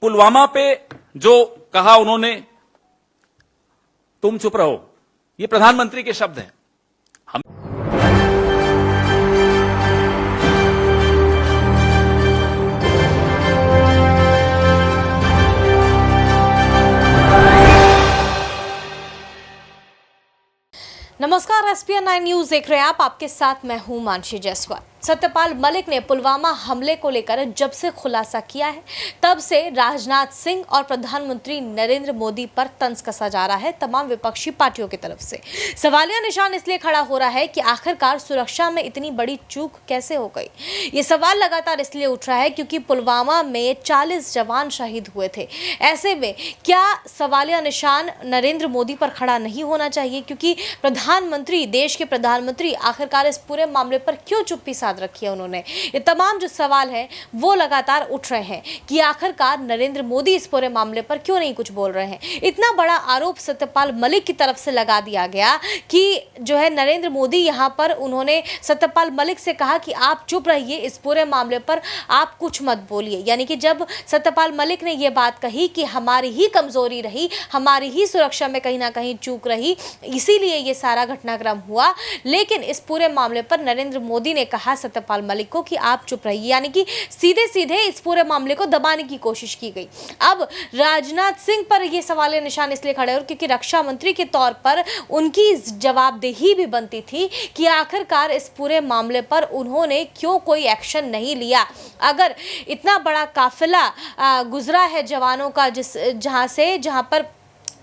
पुलवामा पे जो कहा उन्होंने, तुम चुप रहो, ये प्रधानमंत्री के शब्द हैं। नमस्कार, एसपीएन 9 न्यूज देख रहे हैं आप। आपके साथ मैं हूं मानसी जायसवाल। सत्यपाल मलिक ने पुलवामा हमले को लेकर जब से खुलासा किया है तब से राजनाथ सिंह और प्रधानमंत्री नरेंद्र मोदी पर तंज कसा जा रहा है। तमाम विपक्षी पार्टियों की तरफ से सवालिया निशान इसलिए खड़ा हो रहा है कि आखिरकार सुरक्षा में इतनी बड़ी चूक कैसे हो गई। ये सवाल लगातार इसलिए उठ रहा है क्योंकि पुलवामा में 40 जवान शहीद हुए थे। ऐसे में क्या सवालिया निशान नरेंद्र मोदी पर खड़ा नहीं होना चाहिए, क्योंकि प्रधानमंत्री, देश के प्रधानमंत्री आखिरकार इस पूरे मामले पर क्यों चुप्पी साध रखी है उन्होंने। ये तमाम जो सवाल है वो लगातार उठ रहे हैं कि आखिरकार नरेंद्र मोदी इस पूरे मामले पर क्यों नहीं कुछ बोल रहे हैं। इतना बड़ा आरोप सत्यपाल मलिक की तरफ से लगा दिया गया कि जो है नरेंद्र मोदी यहां पर उन्होंने सत्यपाल मलिक से कहा कि आप चुप रहिए, इस पूरे मामले पर आप कुछ मत बोलिए। यानी कि जब सत्यपाल मलिक ने यह बात कही कि हमारी ही कमजोरी रही, हमारी ही सुरक्षा में कहीं ना कहीं चूक रही, इसीलिए ये सारा घटनाक्रम हुआ, लेकिन इस पूरे मामले पर नरेंद्र मोदी ने कहा सत्यपाल मलिक को कि आप चुप रहिए। यानी कि सीधे सीधे इस पूरे मामले को दबाने की कोशिश की गई। अब राजनाथ सिंह पर यह सवालिया निशान इसलिए खड़े हो क्योंकि रक्षा मंत्री के तौर पर उनकी जवाबदेही भी बनती थी कि आखिरकार इस पूरे मामले पर उन्होंने क्यों कोई एक्शन नहीं लिया। अगर इतना बड़ा काफिला गुजरा है जवानों का, जहां पर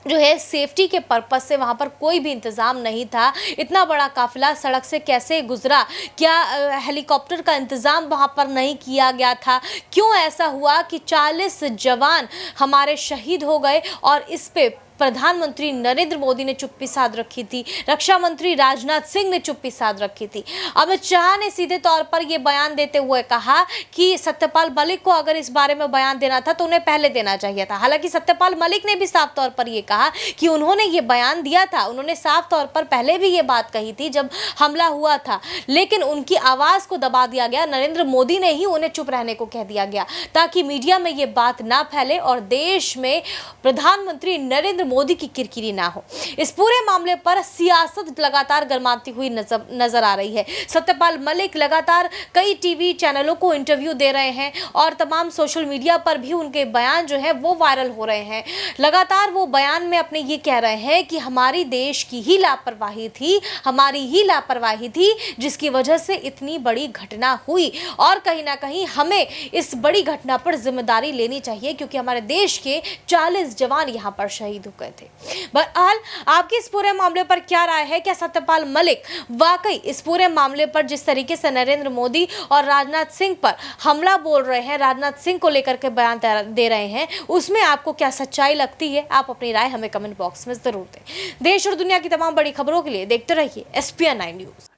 जो है सेफ्टी के पर्पस से वहां पर कोई भी इंतजाम नहीं था, इतना बड़ा काफिला सड़क से कैसे गुजरा, क्या हेलीकॉप्टर का इंतजाम वहां पर नहीं किया गया था, क्यों ऐसा हुआ कि 40 जवान हमारे शहीद हो गए और इस पे प्रधानमंत्री नरेंद्र मोदी ने चुप्पी साध रखी थी, रक्षा मंत्री राजनाथ सिंह ने चुप्पी साध रखी थी। अमित शाह ने सीधे तौर पर यह बयान देते हुए कहा कि सत्यपाल मलिक को अगर इस बारे में बयान देना था तो उन्हें पहले देना चाहिए था। हालांकि सत्यपाल मलिक ने भी साफ तौर पर यह कहा कि उन्होंने ये बयान दिया था, उन्होंने साफ तौर पर पहले भी ये बात कही थी जब हमला हुआ था, लेकिन उनकी आवाज को दबा दिया गया। नरेंद्र मोदी ने ही उन्हें चुप रहने को कह दिया गया ताकि मीडिया में ये बात ना फैले और देश में प्रधानमंत्री नरेंद्र मोदी की किरकिरी ना हो। इस पूरे मामले पर सियासत लगातार गरमाती हुई नजर आ रही है। सत्यपाल मलिक लगातार कई टीवी चैनलों को इंटरव्यू दे रहे हैं और तमाम सोशल मीडिया पर भी उनके बयान जो है वो वायरल हो रहे हैं। लगातार वो बयान में अपने ये कह रहे हैं कि हमारी देश की ही लापरवाही थी, हमारी ही लापरवाही थी जिसकी वजह से इतनी बड़ी घटना हुई और कहीं ना कहीं हमें इस बड़ी घटना पर जिम्मेदारी लेनी चाहिए क्योंकि हमारे देश के 40 जवान यहां पर शहीद हो गए थे। बहरहाल आपकी इस पूरे मामले पर क्या राय है? क्या सत्यपाल मलिक वाकई इस पूरे मामले पर जिस तरीके से नरेंद्र मोदी और राजनाथ सिंह पर हमला बोल रहे हैं, राजनाथ सिंह को लेकर के बयान दे रहे हैं, उसमें आपको क्या सच्चाई लगती है? आप अपनी राय हमें कमेंट बॉक्स में जरूर दें। देश और दुनिया की तमाम बड़ी खबरों के लिए देखते रहिए एसपीएन 9 न्यूज।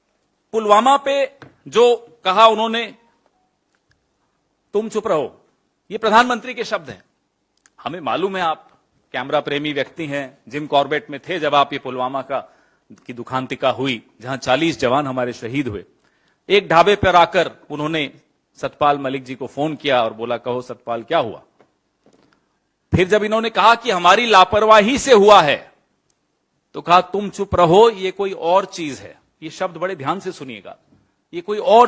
पुलवामा पे जो कहा उन्होंने, तुम चुप रहो, ये प्रधानमंत्री के शब्द हैं। हमें मालूम है आप कैमरा प्रेमी व्यक्ति हैं, जिम कॉर्बेट में थे जब आप ये पुलवामा की दुखांतिका हुई जहां 40 जवान हमारे शहीद हुए। एक ढाबे पर आकर उन्होंने सत्यपाल मलिक जी को फोन किया और बोला, कहो सत्यपाल क्या हुआ। फिर जब इन्होंने कहा कि हमारी लापरवाही से हुआ है तो कहा तुम चुप रहो, ये कोई और चीज है। ये शब्द बड़े ध्यान से सुनिएगा, ये कोई और